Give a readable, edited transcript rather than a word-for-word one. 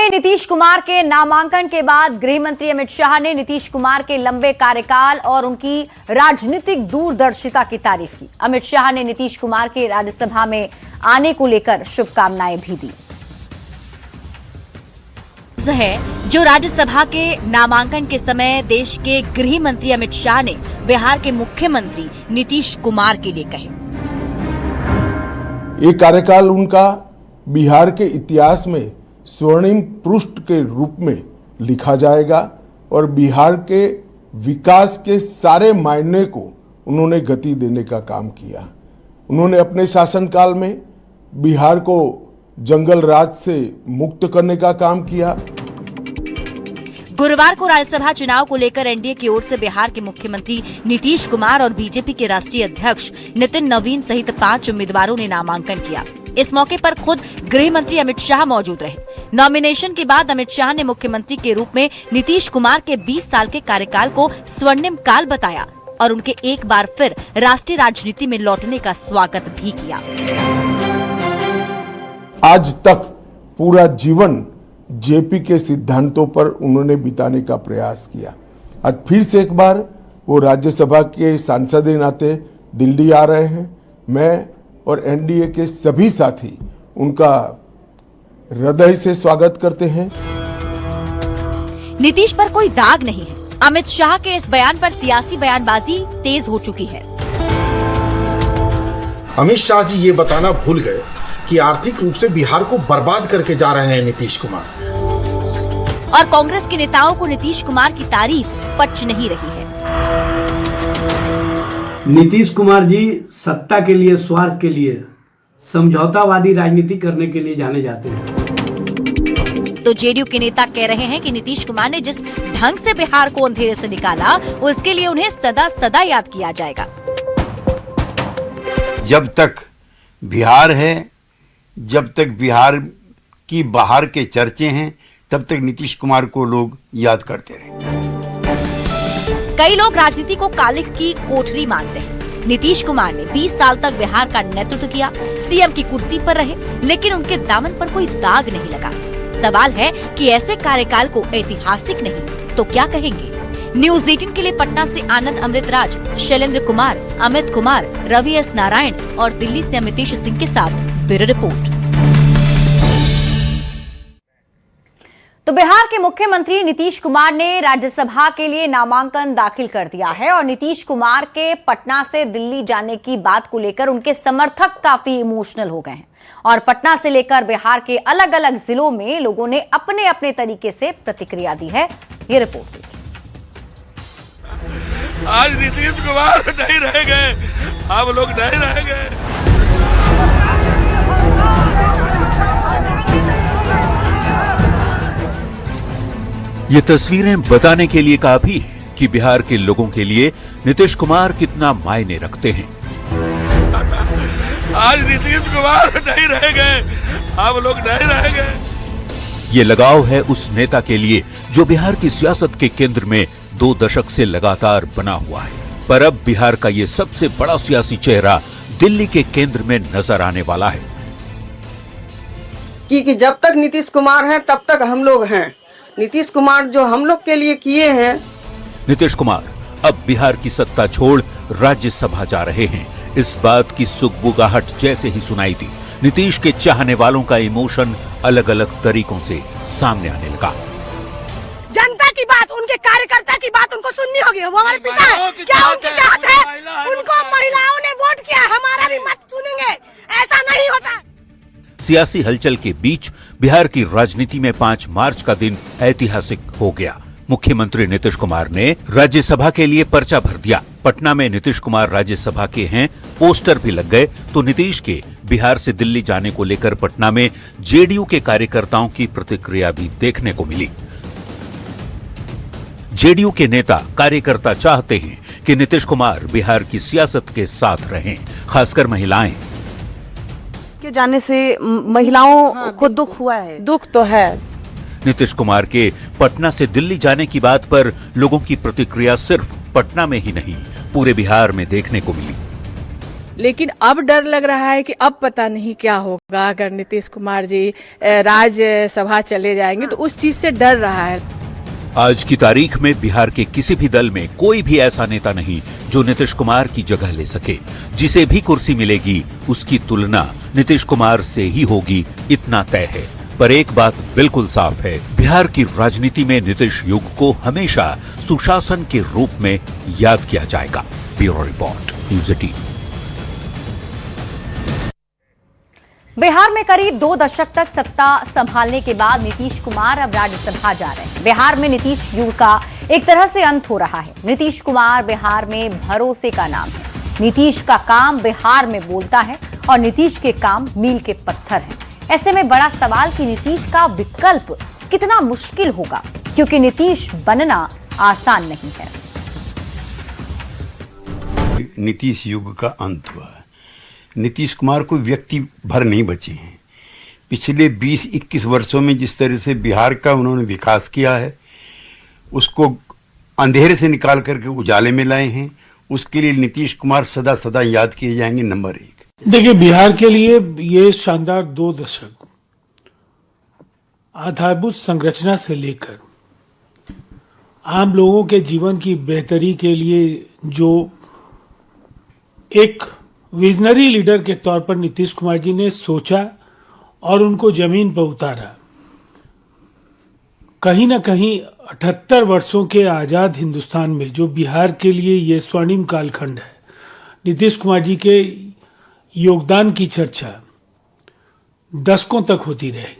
में नीतीश कुमार के नामांकन के बाद गृह मंत्री अमित शाह ने नीतीश कुमार के लंबे कार्यकाल और उनकी राजनीतिक दूरदर्शिता की तारीफ की। अमित शाह ने नीतीश कुमार के राज्यसभा में आने को लेकर शुभकामनाएं भी दी। है जो राज्यसभा के नामांकन के समय देश के गृह मंत्री अमित शाह ने बिहार के मुख्यमंत्री नीतीश कुमार के लिए कहे। ये कार्यकाल उनका बिहार के इतिहास में स्वर्णिम पृष्ठ के रूप में लिखा जाएगा और बिहार के विकास के सारे मायने को उन्होंने गति देने का काम किया। उन्होंने अपने शासनकाल में बिहार को जंगल राज से मुक्त करने का काम किया। गुरुवार को राज्यसभा चुनाव को लेकर एनडीए की ओर से बिहार के मुख्यमंत्री नीतीश कुमार और बीजेपी के राष्ट्रीय अध्यक्ष नितिन नवीन सहित 5 उम्मीदवारों ने नामांकन किया। इस मौके पर खुद गृह मंत्री अमित शाह मौजूद रहे। नॉमिनेशन के बाद अमित शाह ने मुख्यमंत्री के रूप में नीतीश कुमार के 20 साल के कार्यकाल को स्वर्णिम काल बताया और उनके एक बार फिर राष्ट्रीय राजनीति में लौटने का स्वागत भी किया। आज तक पूरा जीवन जेपी के सिद्धांतों पर उन्होंने बिताने का प्रयास किया। आज फिर से एक बार वो राज्यसभा के सांसद के नाते दिल्ली आ रहे हैं। मैं और एनडीए के सभी साथी उनका हृदय से स्वागत करते हैं। नीतीश पर कोई दाग नहीं है। अमित शाह के इस बयान पर सियासी बयानबाजी तेज हो चुकी है। अमित शाह जी ये बताना भूल गए कि आर्थिक रूप से बिहार को बर्बाद करके जा रहे हैं नीतीश कुमार। और कांग्रेस के नेताओं को नीतीश कुमार की तारीफ पच नहीं रही है। नीतीश कुमार जी सत्ता के लिए, स्वार्थ के लिए, समझौतावादी राजनीति करने के लिए जाने जाते हैं। तो जेडीयू के नेता कह रहे हैं कि नीतीश कुमार ने जिस ढंग से बिहार को अंधेरे से निकाला, उसके लिए उन्हें सदा सदा याद किया जाएगा। जब तक बिहार है, जब तक बिहार की बाहर के चर्चे हैं, तब तक नीतीश कुमार को लोग याद करते रहेंगे। कई लोग राजनीति को कालिख की कोठरी मानते हैं। नीतीश कुमार ने 20 साल तक बिहार का नेतृत्व किया, सीएम की कुर्सी पर रहे, लेकिन उनके दामन पर कोई दाग नहीं लगा। सवाल है कि ऐसे कार्यकाल को ऐतिहासिक नहीं तो क्या कहेंगे? न्यूज 18 के लिए पटना से आनंद अमृतराज, शैलेंद्र कुमार, अमित कुमार, रवि एस नारायण और दिल्ली से अमितेश सिंह के साथ ब्यूरो रिपोर्ट। तो बिहार के मुख्यमंत्री नीतीश कुमार ने राज्यसभा के लिए नामांकन दाखिल कर दिया है और नीतीश कुमार के पटना से दिल्ली जाने की बात को लेकर उनके समर्थक काफी इमोशनल हो गए हैं और पटना से लेकर बिहार के अलग अलग जिलों में लोगों ने अपने अपने तरीके से प्रतिक्रिया दी है। ये रिपोर्ट देखिए। आज नीतीश कुमार नहीं रह गए, हम लोग नहीं रह गए। ये तस्वीरें बताने के लिए काफी है कि बिहार के लोगों के लिए नीतीश कुमार कितना मायने रखते हैं। आज नीतीश कुमार नहीं रह गए, हम लोग नहीं रह गए। ये लगाव है उस नेता के लिए जो बिहार की सियासत के केंद्र में 2 दशक से लगातार बना हुआ है। पर अब बिहार का ये सबसे बड़ा सियासी चेहरा दिल्ली के केंद्र में नजर आने वाला है। कि जब तक नीतीश कुमार हैं तब तक हम लोग हैं। नीतीश कुमार जो हम लोग के लिए किए हैं। नीतीश कुमार अब बिहार की सत्ता छोड़ राज्यसभा जा रहे हैं। इस बात की सुगबुगाहट जैसे ही सुनाई दी, नीतीश के चाहने वालों का इमोशन अलग अलग तरीकों से सामने आने लगा। जनता की बात, उनके कार्यकर्ता की बात उनको सुननी होगी। वो हमारे पिता है, क्या उनकी चाहत है? उनको महिलाओं ने वोट किया, हमारा भी मत सुनेंगे, ऐसा नहीं होता। सियासी हलचल के बीच बिहार की राजनीति में 5 मार्च का दिन ऐतिहासिक हो गया। मुख्यमंत्री नीतीश कुमार ने राज्यसभा के लिए पर्चा भर दिया। पटना में नीतीश कुमार राज्यसभा के हैं, पोस्टर भी लग गए। तो नीतीश के बिहार से दिल्ली जाने को लेकर पटना में जेडीयू के कार्यकर्ताओं की प्रतिक्रिया भी देखने को मिली। जेडीयू के नेता कार्यकर्ता चाहते हैं कि नीतीश कुमार बिहार की सियासत के साथ रहें, खासकर महिलाएं। के जाने से महिलाओं को दुख हुआ है। दुख तो है। नीतीश कुमार के पटना से दिल्ली जाने की बात पर लोगों की प्रतिक्रिया सिर्फ पटना में ही नहीं, पूरे बिहार में देखने को मिली। लेकिन अब डर लग रहा है कि अब पता नहीं क्या होगा अगर नीतीश कुमार जी राज्यसभा चले जाएंगे, तो उस चीज से डर रहा है। आज की तारीख में बिहार के किसी भी दल में कोई भी ऐसा नेता नहीं जो नीतीश कुमार की जगह ले सके। जिसे भी कुर्सी मिलेगी उसकी तुलना नीतीश कुमार से ही होगी, इतना तय है। पर एक बात बिल्कुल साफ है, बिहार की राजनीति में नीतीश युग को हमेशा सुशासन के रूप में याद किया जाएगा। Bureau report, news 18। बिहार में करीब 2 दशक तक सत्ता संभालने के बाद नीतीश कुमार अब राज्यसभा जा रहे हैं। बिहार में नीतीश युग का एक तरह से अंत हो रहा है। नीतीश कुमार बिहार में भरोसे का नाम है। नीतीश का काम बिहार में बोलता है और नीतीश के काम मील के पत्थर हैं। ऐसे में बड़ा सवाल कि नीतीश का विकल्प कितना मुश्किल होगा, क्योंकि नीतीश बनना आसान नहीं है। नीतीश युग का अंत हुआ है। नीतीश कुमार कोई व्यक्ति भर नहीं बचे हैं। पिछले 20-21 वर्षों में जिस तरह से बिहार का उन्होंने विकास किया है, उसको अंधेरे से निकाल करके उजाले में लाए हैं। उसके लिए नीतीश कुमार सदा सदा याद किए जाएंगे, नंबर 1। देखिए, बिहार के लिए ये शानदार 2 दशक आधारभूत संरचना से लेकर आम लोगों के जीवन की बेहतरी के लिए जो एक विजनरी लीडर के तौर पर नीतीश कुमार जी ने सोचा और उनको जमीन पर उतारा, कहीं ना कहीं 78 वर्षों के आजाद हिंदुस्तान में जो बिहार के लिए ये स्वर्णिम कालखंड है, नीतीश कुमार जी के योगदान की चर्चा दशकों तक होती रहेगी।